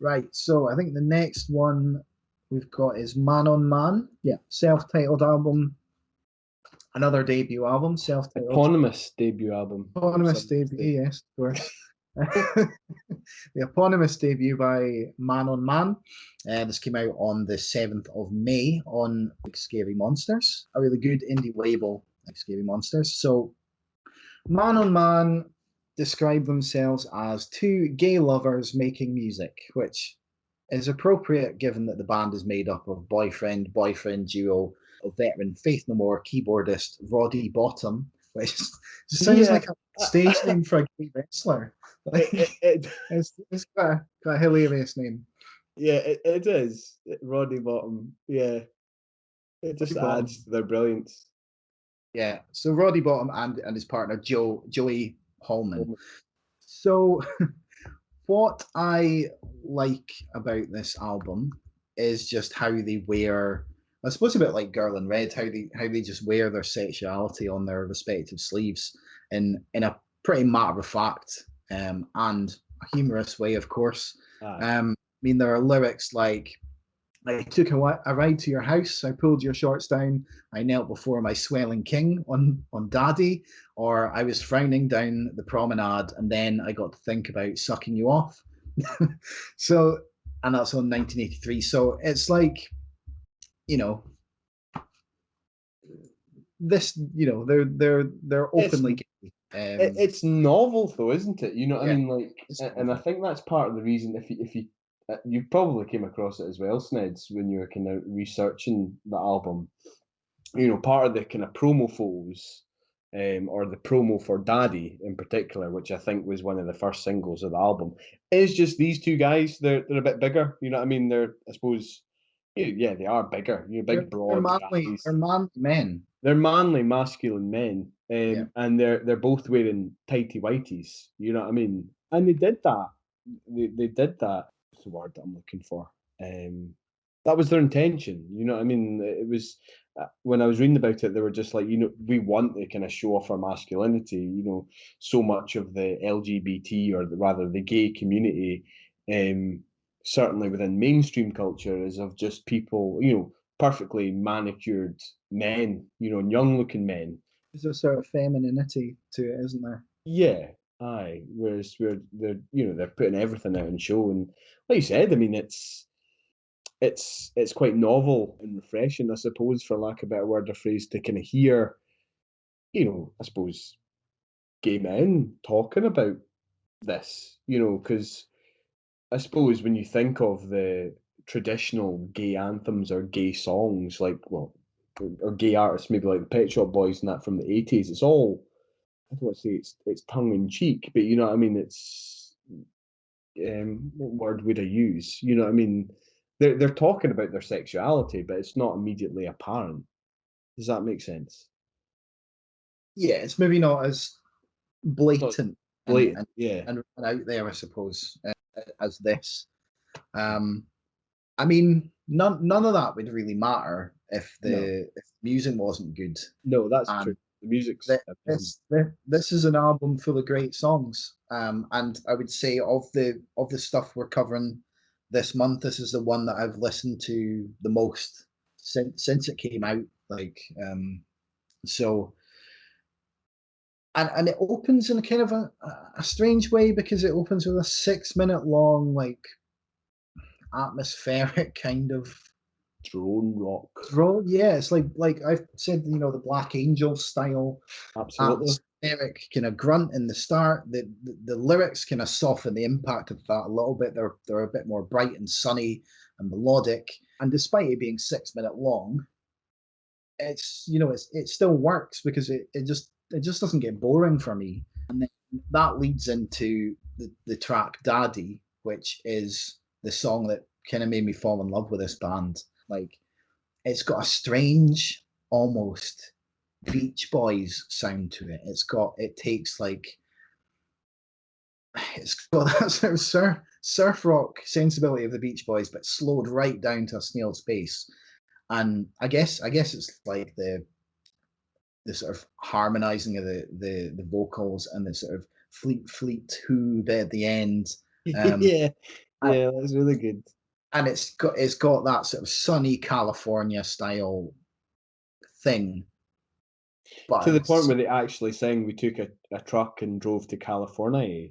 Right. So I think the next one we've got is Man on Man. Yeah, self-titled album. Another debut album, self-titled. Eponymous debut album. Eponymous Some debut, say. yes, of course. The eponymous debut by Man on Man. This came out on the 7th of May on Scary Monsters, a really good indie label, like Scary Monsters. So, Man on Man describe themselves as two gay lovers making music, which is appropriate given that the band is made up of boyfriend duo of veteran Faith No More keyboardist Roddy Bottom, which just sounds Yeah, like a stage name for a gay wrestler. it, Like it, it's got a hilarious name. yeah, it is. Roddy Bottom. Yeah, it Roddy just adds Bottom. to their brilliance. Yeah. So Roddy Bottom and his partner Joey Holman. So what I like about this album is just how they wear. I suppose a bit like Girl in Red, how they just wear their sexuality on their respective sleeves in a pretty matter of fact and a humorous way, of course. Aye. I mean, there are lyrics like I took a ride to your house. I pulled your shorts down. I knelt before my swelling king on Daddy, or I was frowning down the promenade, and then I got to think about sucking you off. So, and that's on 1983. So it's like you know this. They're It's openly gay. it's novel though, isn't it? You know what I Yeah, mean? Like, it's and I novel. think that's part of the reason. If you you probably came across it as well, Sneds, when you were kind of researching the album. You know, part of the kind of promo photos, or the promo for Daddy in particular, which I think was one of the first singles of the album, is just these two guys. They're a bit bigger. You know what I mean? They're, I suppose, yeah, they are bigger. You know, They're big they're broad manly. guys. They're manly men. They're manly, masculine men, Yeah. and they're both wearing tighty whities. You know what I mean? And they did that. They did that. What's the word that I'm looking for? Um, that was their intention. You know what I mean? It was, when I was reading about it, they were just like, we want to kind of show off our masculinity. So much of the LGBT, or rather the gay community, um, certainly within mainstream culture, is of just people, perfectly manicured men, and young looking men. There's a sort of femininity to it, isn't there? Yeah, aye. Whereas they're putting everything out and show, and like you said, I mean, it's quite novel and refreshing, I suppose, for lack of a better word or phrase, to kind of hear, I suppose, gay men talking about this, because I suppose when you think of the traditional gay anthems or gay songs, like, well, or gay artists, maybe like the Pet Shop Boys and that from the 80s, it's all, I don't want to say it's tongue in cheek, but you know what I mean? It's, what word would I use? You know what I mean? They're talking about their sexuality, but it's not immediately apparent. Does that make sense? Yeah, it's maybe not as It's not blatant and blatant. Yeah. out there, I suppose, as this. Um, I mean, none of that would really matter No. if the music wasn't good. No, that's true. And The music's th- amazing. this is an album full of great songs. And I would say of the stuff we're covering this month, this is the one that I've listened to the most since it came out. Like, so and it opens in a kind of a strange way because it opens with a 6 minute long like atmospheric kind of Drone rock. draw. Yeah, it's like I've said, the Black Angel style Absolutely. atmospheric kind of grunt in the start. The lyrics kind of soften the impact of that a little bit. They're a bit more bright and sunny and melodic. And despite it being 6 minute long, it still works because it just doesn't get boring for me. And then that leads into the track Daddy, which is the song that kind of made me fall in love with this band. Like it's got a strange, almost Beach Boys sound to it. It takes like it's got that sort of surf rock sensibility of the Beach Boys, but slowed right down to a snail's pace. And I guess it's like the sort of harmonizing of the vocals and the sort of fleet who bit at the end. Um, Yeah. Yeah, that's really good. And it's got that sort of sunny California style thing, To but the point it's where they actually sing, "We took a truck and drove to California."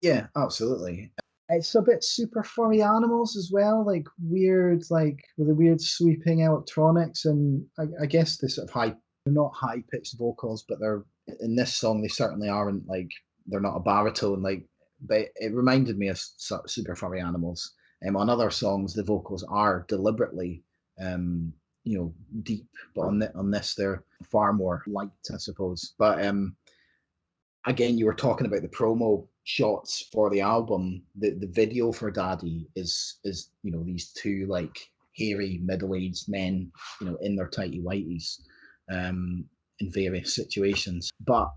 yeah, absolutely. It's a bit super furry animals as well, like weird, like with the weird sweeping electronics, and I guess the sort of they're not high pitched vocals, but they're in this song they certainly aren't like they're not a baritone, like. But it reminded me of super furry animals. On other songs, the vocals are deliberately, um, deep, but on this they're far more light, I suppose. But again, you were talking about the promo shots for the album. The video for Daddy is these two like hairy middle-aged men, in their tighty whities, in various situations. But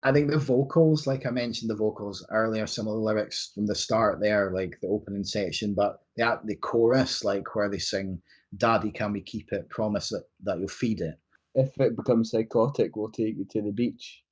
I think the vocals, like I mentioned, the vocals earlier, some of the lyrics from the start there, like the opening section, but the chorus, like where they sing, "Daddy, can we keep it? Promise that you'll feed it." If it becomes psychotic, we'll take you to the beach.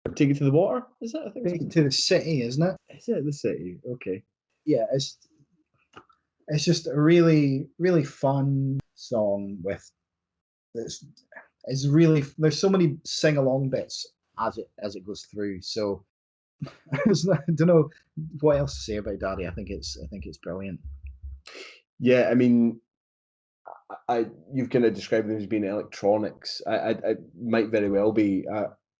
Or take you to the water, is it? I think it's To the city, isn't it? is it the city? Okay. Yeah, it's just a really really fun song with this. It's really there's so many sing along bits as it goes through. So I don't know what else to say about Daddy. I think it's brilliant. Yeah, I mean, I you've kind of described them as being electronics. I might very well be,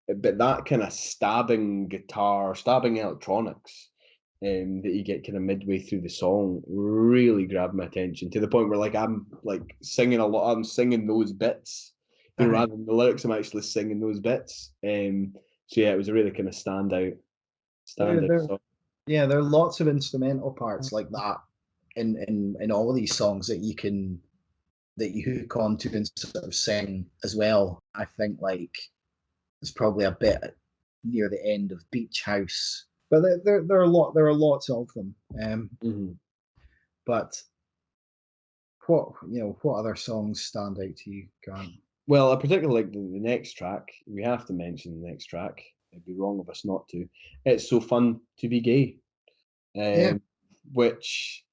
but that kind of stabbing guitar, stabbing electronics, that you get kind of midway through the song really grabbed my attention to the point where like I'm like singing a lot. I'm singing those bits, Uh-huh. rather than the lyrics. I'm actually singing those bits. So yeah, it was a really kind of There, standout there, song. yeah, there are lots of instrumental parts like that in all of these songs that you hook onto and sort of sing as well. I think like there's probably a bit near the end of Beach House, but there are lots of them. Mhm. But what other songs stand out to you, Grant? Well, I particularly like the next track. We have to mention the next track. It'd be wrong of us not to. It's so fun to be gay, Yeah, which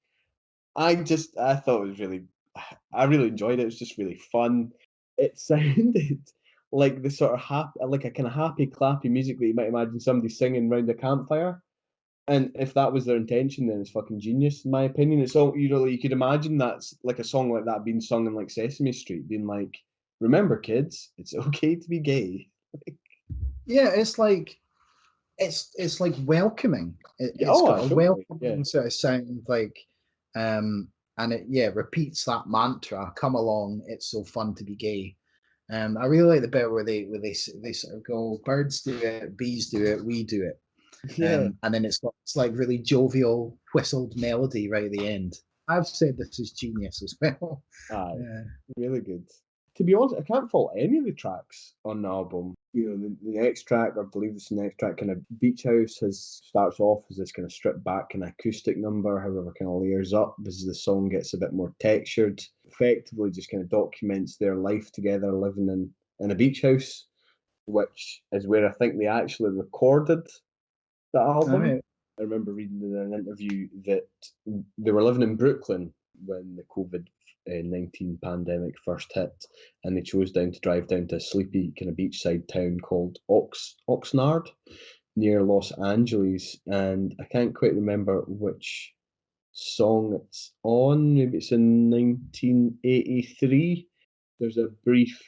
I thought was really I really enjoyed it. It was just really fun. It sounded like the sort of like a kind of happy, clappy music that you might imagine somebody singing round a campfire. And if that was their intention, then it's fucking genius, in my opinion. It's all you could imagine that's like a song like that being sung in like Sesame Street, being like, "Remember, kids, it's okay to be gay." yeah, it's like welcoming. Yeah, It's got oh, a totally. Yeah, welcoming sort of sound, like, and it repeats that mantra. Come along, it's so fun to be gay. I really like the bit where they sort of go, birds do it, bees do it, we do it. yeah. And then it's like really jovial whistled melody right at the end. I've said this is genius as well. Aye, Yeah. really good. To be honest, I can't fault any of the tracks on the album. The next track, I believe it's the next track, kind of Beach House has starts off as this kind of stripped back kind of acoustic number, however, kind of layers up as the song gets a bit more textured. Effectively, just kind of documents their life together, living in a beach house, which is where I think they actually recorded the All album. right. I remember reading in an interview that they were living in Brooklyn when the COVID-19 pandemic first hit, and they chose to drive down to a sleepy kind of beachside town called Oxnard near Los Angeles, and I can't quite remember which song it's on. Maybe it's in 1983. There's a brief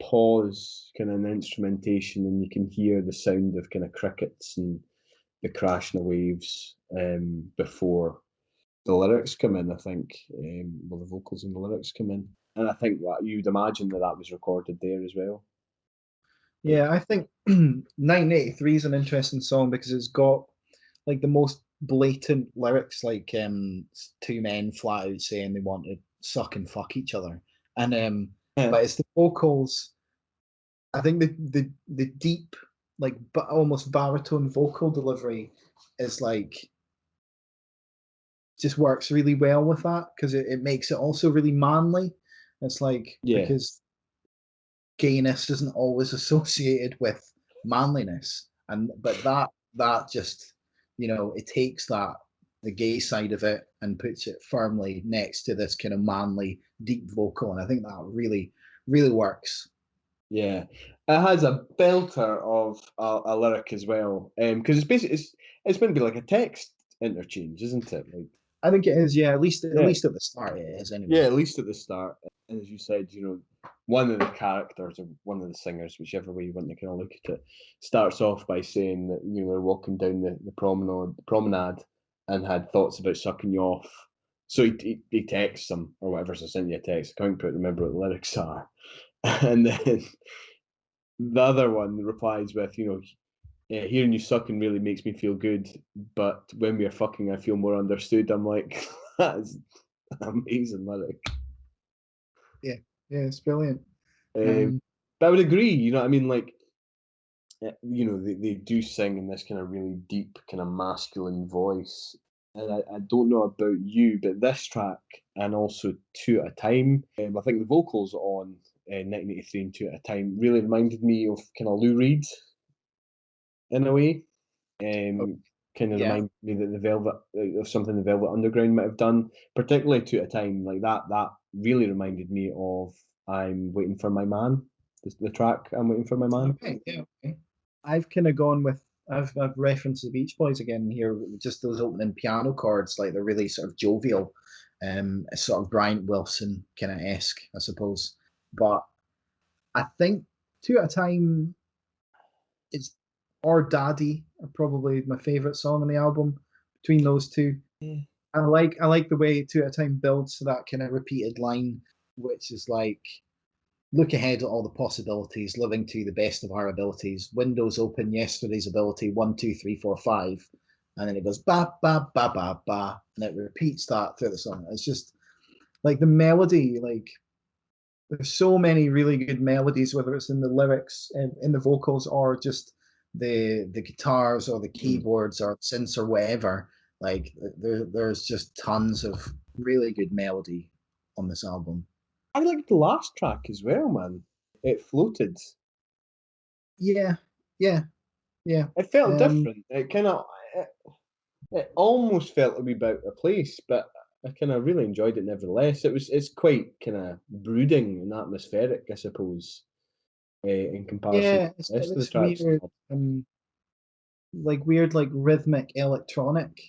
pause, kind of an instrumentation, and you can hear the sound of kind of crickets and the crashing of waves before the lyrics come in. I think, well, the vocals and the lyrics come in, and I think that you'd imagine that that was recorded there as well. Yeah, I think 1983 is an interesting song because it's got like the most blatant lyrics, like two men flat out saying they want to suck and fuck each other, and Yeah, but it's the vocals. I think the deep, like but almost baritone vocal delivery is like just works really well with that because it makes it also really manly. It's like yeah, because gayness isn't always associated with manliness, and but that just it takes that gay side of it and puts it firmly next to this kind of manly, deep vocal, and I think that really works. Yeah, it has a belter of a lyric as well, because it's basically it's meant to be like a text interchange, isn't it? Like, I think it is, yeah. At least yeah, at the start, it is yeah, anyway. at least at the start. And as you said, one of the characters or one of the singers, whichever way you want to kind of look at it, starts off by saying that they're walking down the promenade and had thoughts about sucking you off. So he texts them or whatever, so sent you a text. I can't quite remember what the lyrics are. And then the other one replies with, yeah, hearing you sucking really makes me feel good, but when we are fucking, I feel more understood. I'm like, that's an amazing lyric. Yeah, yeah, it's brilliant. Um, Um, but I would agree, what I mean? Like, they do sing in this kind of really deep, kind of masculine voice. And I don't know about you, but this track and also Two at a Time, I think the vocals on 1983 and Two at a Time really reminded me of kind of Lou Reed in a way. oh, Kind of yeah, remind me that the Velvet of something the Velvet Underground might have done, particularly Two at a Time. Like that, that really reminded me of "I'm Waiting for My Man," the track "I'm Waiting for My Man." okay, yeah, okay. I've kind of gone with I've referenced the Beach Boys again here, just those opening piano chords, like they're really sort of jovial, sort of Brian Wilson kind of esque, I suppose. But I think Two at a Time is or Daddy are probably my favorite song on the album. Between those two, Yeah. I like the way Two at a Time builds to that kind of repeated line, which is like look ahead at all the possibilities, living to the best of our abilities. Windows open, yesterday's ability, 1, 2, 3, 4, 5. And then it goes ba ba ba ba ba, and it repeats that through the song. It's just like the melody, like there's so many really good melodies, whether it's in the lyrics and in the vocals or just the guitars or the Mm. keyboards or synths or whatever. Like there's just tons of really good melody on this album. I liked the last track as well, man. It floated. Yeah, yeah, yeah. It felt Um, different. It almost felt a wee bit out of place, but I kind of really enjoyed it nevertheless. It's quite kind of brooding and atmospheric, I suppose, in comparison to yeah, the rest of the it's tracks. weird, like weird, like rhythmic electronic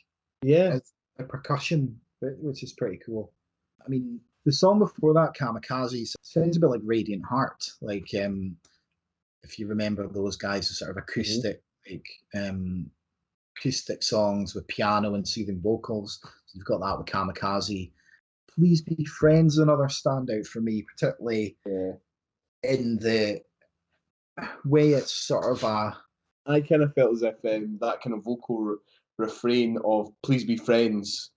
Yeah, as a percussion, which is pretty cool. I mean, the song before that, Kamikaze, sounds a bit like Radiant Heart. Like, if you remember those guys, sort of hmm, like um, acoustic songs with piano and soothing vocals. So you've got that with Kamikaze. Please Be Friends, another standout for me, particularly yeah. in the way it's sort of a I kind of felt as if that kind of vocal refrain of "Please be friends"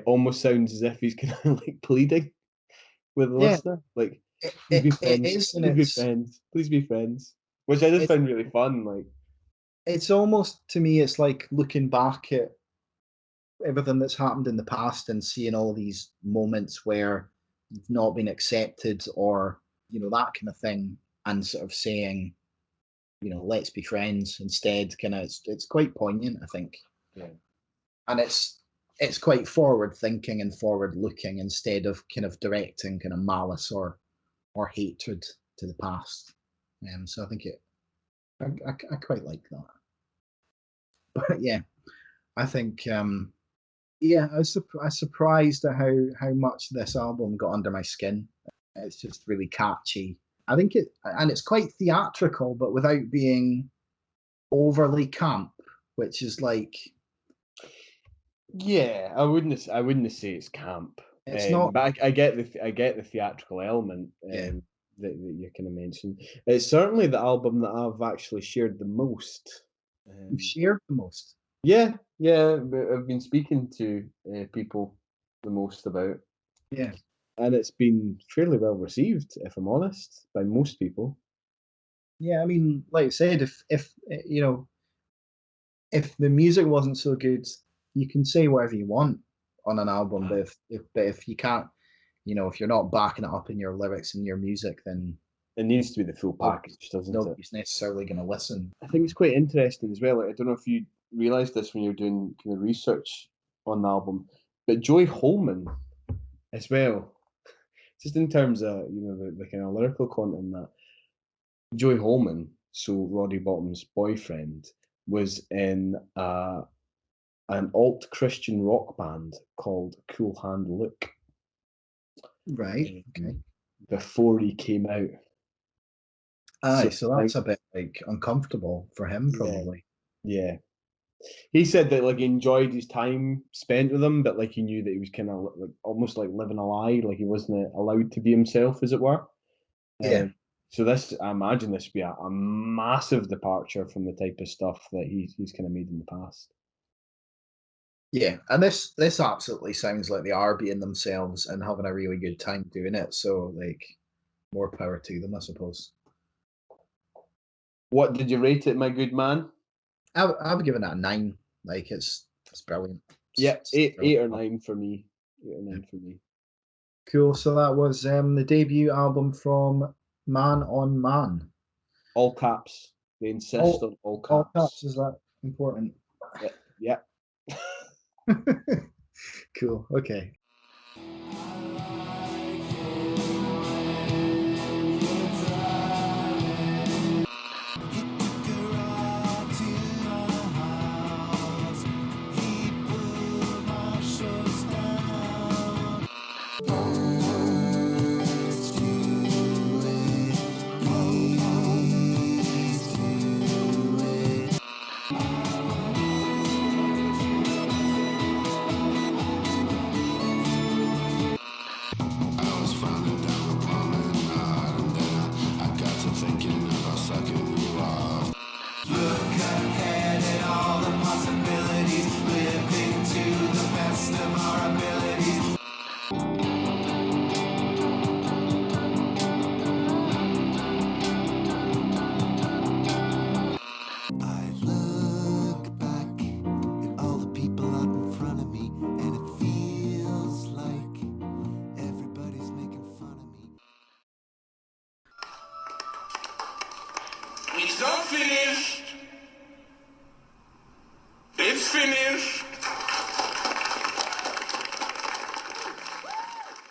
almost sounds as if he's kind of like pleading with the yeah, listener, like "Please be it friends, is, and please be friends, please be friends," which I just it's found really fun. Like, it's almost to me, it's like looking back at everything that's happened in the past and seeing all these moments where you've not been accepted or that kind of thing, and sort of saying let's be friends instead. Kind of, it's quite poignant, I think, yeah, and it's quite forward thinking and forward looking instead of kind of directing kind of malice or hatred to the past. So I think I quite like that. But yeah, I think yeah, I was surprised at how much this album got under my skin. It's just really catchy. I think it's quite theatrical, but without being overly camp, which is like yeah. I wouldn't say it's camp, it's not. but I get the theatrical element Yeah, that you kind of mentioned. It's certainly the album that I've actually shared the most. you've Um, shared the most. Yeah, yeah, I've been speaking to people the most about, Yeah, and it's been fairly well received, if I'm honest, by most people. yeah. I mean, like I said, if if the music wasn't so good, you can say whatever you want on an album, but if you can't, if you're not backing it up in your lyrics and your music, then It needs to be the full nobody's, package, doesn't it? nobody's necessarily going to listen. I think it's quite interesting as well. Like, I don't know if you realised this when you're doing kind of research. on the album. But Joey Holman as well, just in terms of the kind of lyrical content, that Joey Holman, so Roddy Bottom's boyfriend, was in an alt Christian rock band called Cool Hand Luke. Right. Okay. Before he came out. Aye, so that's a bit like uncomfortable for him, probably. Yeah. He said that like he enjoyed his time spent with him, but like he knew that he was kind of like almost like living a lie, like he wasn't allowed to be himself, as it were. Yeah. So this, I imagine this would be a massive departure from the type of stuff that he's kind of made in the past. Yeah, and this absolutely sounds like they are being themselves and having a really good time doing it. So like, more power to them, I suppose. What did you rate it, my good man? I've given it a 9. Like it's brilliant. Yeah, It's eight brilliant. or nine for me. 8 or 9 for me. Cool. So that was the debut album from Man on Man. All caps. They insist on all All caps. caps, is that important? Yeah. Cool. Okay. It's not finished. It's finished.